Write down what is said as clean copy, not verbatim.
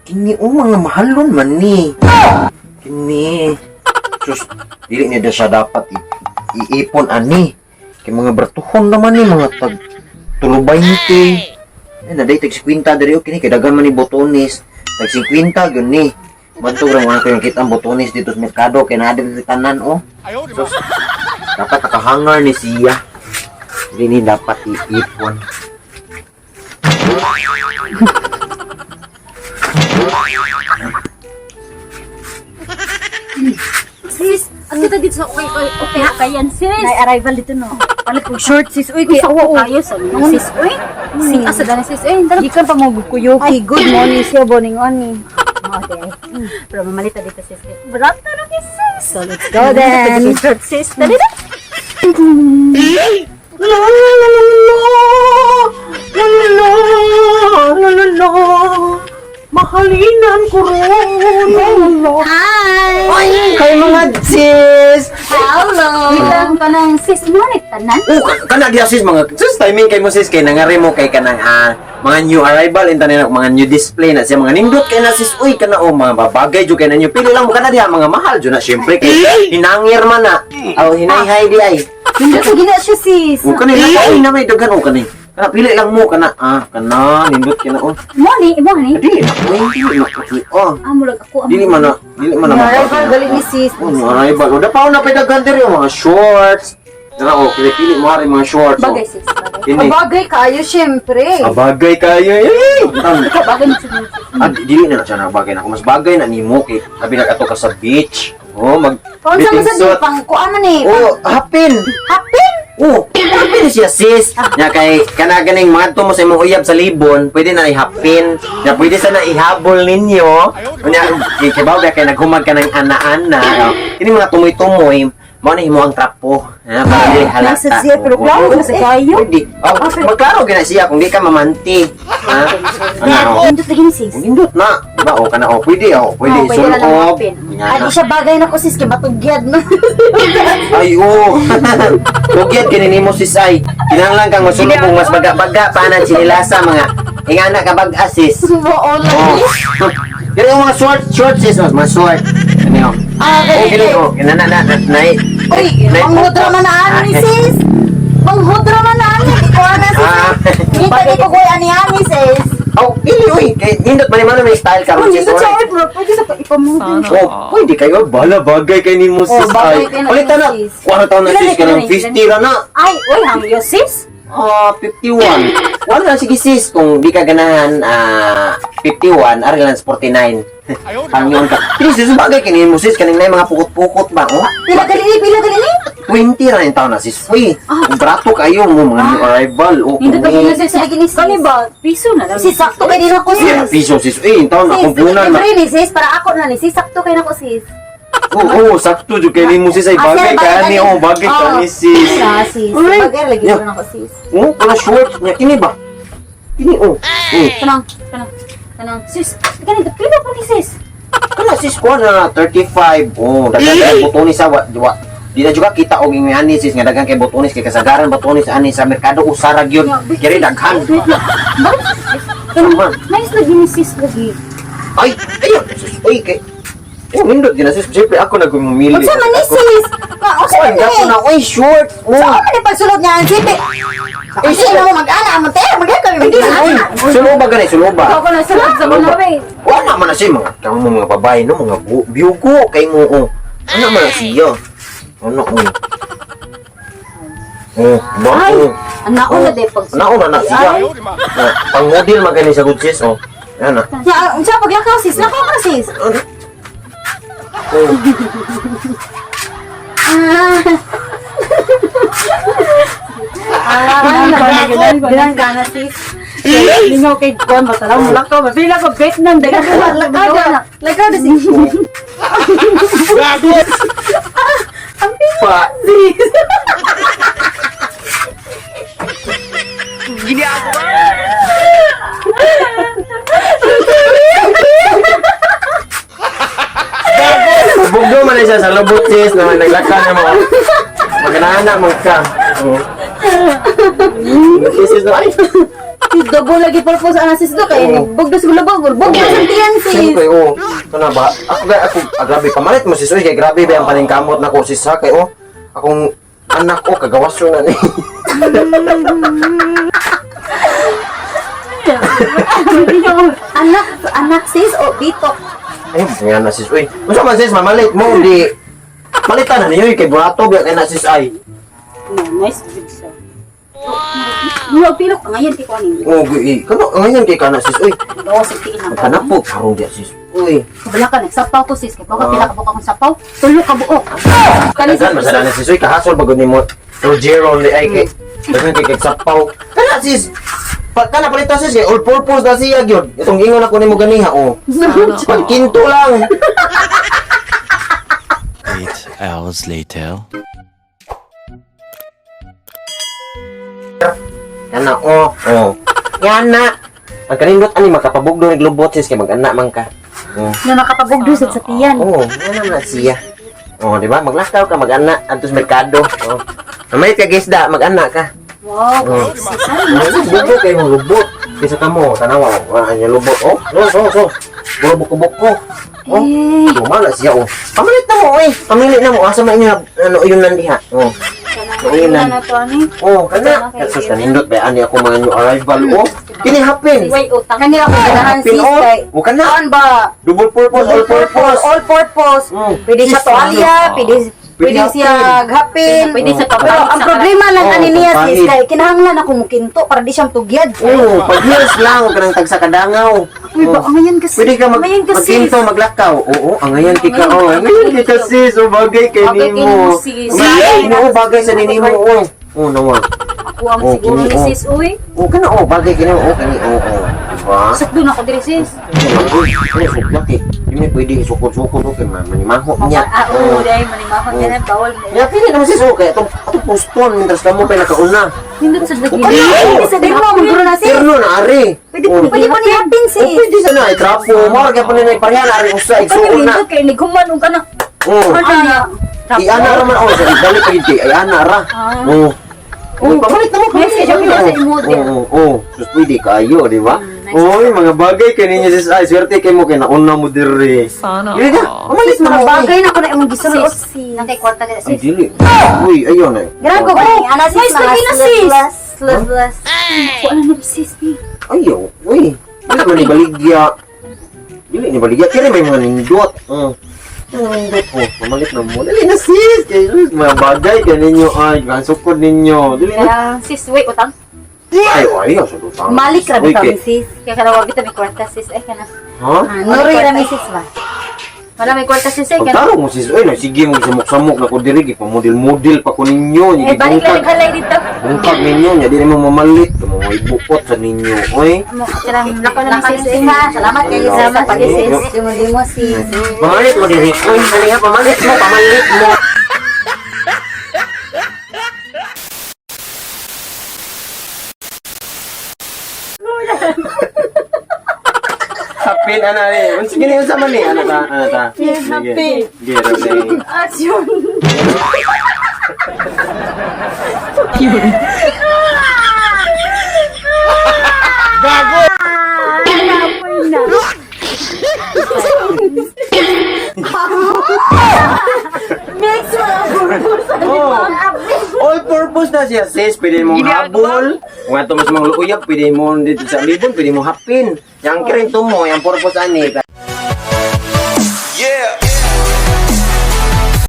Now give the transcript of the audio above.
Kini mga mahalon man ni. Kini. Sus, dili niya siya dapat iipon ani. Kay mga bertuhon naman ni mga tag tulubay niti. Naday tag 50 diri kini kay daghan man ni botones. Tag 50 gyud ni. Bantu ra man ko yung kita ang botones dito sa merkado kay naa diri tanan oh. Sus, dapat nakahangar ni siya. Dili ni dapat iipon. Sis, ang kita dito sa okay ha kayan sis. Arrival dito no. Palit ko short sis. Uy, kaya awa kayo sa mga sis. Uy, sing asa dana sis. Uy, Gikan pa mo kuyoki. Good morning siya boning oni. okay. Pero mamalita dito sis. Berat na lang sis. So let's go then. Short sis. Dali na. La la la la la la la la la mahalinan ko ron. Hi! Kay mga sis. Hello! Ilang ka ng sis mo ni tanan? Kana dia sis mga sis timing kay mo sis kay nangari mo kay kanang mga new arrival internet mga new display na siya mga nindot kay na sis uy kana o mga babagay jud kay na nyo pili lang mo kana diha mga mahal jud na syempre kay hinangir man na aw hinay-hay di ay. Hindi ko gina siya sis. O kanina ay na may daghan o kanina. Kana pili lang mo kana kana nindot kay na o. Mo ni. Dili na ko dili na ko. Oh. Amulag ako. Dili man na Arrival gali ni sis. arrival. O dapaw na pay daghan diri mga shorts. Dara o pili mo hari mga shorts. Bagay sis. Bagay. Bagay kayo syempre. Bagay kayo. Ikaw bagay ni sis. Dili na siya na bagay na. Mas bagay na nimo kay sabi na kato ka sa beach. Oh, mag Kung sa bathing mga suit. pang kuan man eh. Oh, hapin. Hapin. Oh, hapin siya sis. Nya kay kana ganing mga mo sa imong uyab sa libon, pwede na ihapin. Nya pwede sana ihabol ninyo. Nya kay bawo kay naghumag ka ng ana-ana. Kini mga tumoy-tumoy, mo na himo ang trapo. Para dili halata. Nasa siya pero klaro na sa kayo. Pwede. Magkano gina siya kung di ka mamanti. Ha? Ano? Indot lagi ni sis. Hindot na. Diba? O kana o pwede o. Pwede Pwede na lang sulod. hapin. Adi siya bagay na ko sis kay batugyad na. Ay oo. Tugyat kini mo sis ay. Kinahanglan kang masulod kung mas baga-baga panan sinilasa mga ingana ka bag-asis. Oo lang. Dili yung mga short sis mga short. Ano? Okay, oh. Na. Uy, manghudra man na ano ni sis. Manghudra man na ano. Ikaw na sis. Kita di ko koy ani sis. Oh, dili uy. Kay hindot man may style ka mo sis. Ito sa bro, pwede sa ipamudin. Oh, pwede kayo. Bala bagay kay ni mo sis. bagay Ay, kay na palitan na. sis. 4 taon na sis. Kanang 50 ra na. Ay, uy, hangyo sis. 51. Wala lang sige sis. Kung di ka ganahan, 51, ari lang 49. Ang yun ka. Sis, sis, bagay kinin mo sis. Kaning na yung mga pukot-pukot ba? Oh, Pila gali ni? 20 ra yung taon na sis. Uy, brato kayo mo, mga new arrival. Oh, Hindi ka kung gina sis. Lagi ni sis. Kani ba? Piso na lang. Sis, sakto kay din ako sis. piso sis. Yung taon na kumpunan na. Libre ni sis, para ako na ni sis. Sakto kay nako sis. Oo, sakto dyan kinin mo sis. Ay, bagay ka ni. Oh, bagay ka ni sis. Sis. Bagay lagi Yeah. ko nako sis. Oh, kana short niya. Kini ba? Kini, oh. Kanang. Sis, ganito. Pila pa ni sis. Kana sis ko na 35. Oh, daghan kay botones sa di na juga kita og ingani sis nga daghan kay botones kay kasagaran botones ani sa merkado usara gyud. Kiri daghan. Ano Nice lagi ni sis lagi. Ay, ayun. Sus, uy kay. Oh, nindot din sis. Siyempre ako nagmumili. Unsa man ni sis? Unsa Ay, man gapo ni? na uy short. Oh. Sa man ni pagsulod niya ang sipi? Kasi na mo mag-ana, magkaya kami Uy, suluba gani, suluba. Ako na sulod sa mga bay. Wala man na siya mga kamo mga babae no mga biyugo kay mo oh. Ano man na siya? Ano oh. Oh, ba oh. Ang nauna de pag Nauna na siya. Pang model magani sa good sis oh. Yan na. Unsa paglakaw sis? Lakaw ka sis. Oh. Bilang ka na sis. Lingaw kay Kon, matalaw mo lang ko. Mabila ko bet nang dagan ko. Lakaw de sis. Pa. Bugdo man na siya sa lubot sis na naglaka na mo. Maganahan na mo ka. Oh. Sis na ay. Sis, double lagi purpose ana sis do kay Oo. bugdas gula bagol. Bugdas ang tiyan sis. Siyempre, oh. Ano ba? Grabe, pamalit mo sis. Uy, kay grabe ba ang paningkamot na ko sis ha? Kay, oh, akong anak ko, kagawas yun na ni. Anak sis o dito. Ay, nga na sis. Uy, kung man sis, mamalit mo, di. Malitan na niyo, kay burato, biya kay na sis ay. Nice good siya. Wow, pero ngayon ti ko ani. Oh, gui. Kano, ngayon kay ka na sis. Uy, Oo, sa tiin ang magkanak po, karong diya sis. Uy. Kabala ka nagsapaw ko sis, kay pagka pila ka buka kong sapaw, tulo ka buok. Kani Kalisan, masala na sis. Uy, kahasol bago ni mo. Rogero, ay kay. Dagan kay kagsapaw. Kana sis. Kana palitan sis, kay all purpose na siya, gyud. Itong ingon ako ni mo ganiha, oh. Pagkinto lang. 8 hours later. Kana, oh. Yana. Ang kanindot ani makapabugdo ng lubot sis kay mag-anak man ka. Oh. Na nakapabugdo sa tiyan. Oo, ano na siya. Oh, di ba? Maglakaw ka, mag-anak, antos merkado. Oh. Mamay ka gisda, mag-anak ka. Wow, Oh. sis. Lubot kayo mo, lubot. Kisa ka mo, tanawa. Ang lubot. Oh, so. Puro buko-buko. Oh, lumala siya, oh. Pamilit na mo, eh. Pamilit na mo. Asa man niya, ano, yun nandiha. Oh. Ayun na. Na to ani. Oh, kana. Kasus kanindot, ba? Ani ako mga new arrival, oh. Kini hapin. Wait, utang. Kani ako ganahan Hapin, sis oh. kay. O, kana. Saan ba? Double purpose, all purpose. All purpose. Pwede siya Sis, tuwalya, ano? pwede siya gapin. Pwede sa Pero pagkain ang sa problema lang Oh, ani niya sis pagkain. kay kinahanglan ako mukinto para di siyang tugyad. Oo, pag years lang, huwag ka nang tagsa kadangaw. Uy, ba ngayon kasi? Pwede ka Ngayon kasi. magkinto, maglakaw. Oo, angayan kika, oh. Angayan kika sis, o bagay kay Bagay kay Nimo. mo, sis. Bagay, oo, bagay sa ninimo, oh. Oo, naman. Ako ang Oh, siguro kini, ni oh. sis, uy. Oo, kana, oh, bagay kini, oh, kini, oo, diba? Sakdo na ako diri sis. Uy, suklak eh. Hindi pwede sukod-sukod, okay, manimaho niya. Oo, dahil manimahon ka na, bawal mo. Ya, pili naman sis, okay. Itong poston, mientras kamo pa nakauna. Hindot sa dagili. Hindi sa dimo magduro na sis. Pero na, ari. Pwede Oh. pwede pa ni hapin Oh, sis. pwede sana, itrapo. Mara kaya pa nila iparyan, ari usa, Ano igsuon na. hindot kay niguman ka na. Oo. Ana. Iana raman ako sa dali pa gid ay ana ra. Oo. Oh, pamalit na mo Nice, kaya siya sa imo, di ba? Oo. Sus pwede kayo, di ba? nice. Oy, mga bagay kaninyo sis ay swerte kay mo kay nauna mo diri. Sana Dili na. Pamalit na Mga mo. bagay na ko na imong gisuot Sis, sis. nakay kwarta ka Ay sis. dili. Uy, ayun ay. Grabe ko ni ana sis Nice mga lagi na, sis. sleeveless. Ko ano na sis ni. Ayaw. Uy. Dili man ni baligya. Dili ni baligya kaya may mga nindot. Nindot po. Pamalit na mo. Dali na sis. Kay sus, mga bagay kaninyo ay kansukod ninyo. Dili na. Kaya sis, wait, utang. Ayaw sa lutang. Malik ra Uy, bitaw kay- sis. Kaya kalawag kita may kwarta sis. Ay ka na. Ha? Nuri ra mi sis ba? Wala may kwarta sis ay ka na. Pagtaro mo sis, ay nagsige mo samok-samok na ko diri ipamodel-model pa ko ninyo, Eh, balik lang halay dito. bungkag ninyo, nya di mo mamalit, mo ibukot sa ninyo, oy. Amo, kirang lako na Lakon sis. sis ha. Salamat kayo sa Salamat, pag-sis. sis. Dimo sis. Pamalit mo diri, oy, dali ha, pamalit mo. Hapin ana ni. Unsa gini unsa man ni? Ana ta. Hapin. Gero ni. Asyon. Mix mo Oh. All purpose na siya, sis. Pwede mong habol. Kung ato mas mga luyag, pwede mo dito sa libon, pwede mo hapin. Yang kirin to mo, yung purpose ani.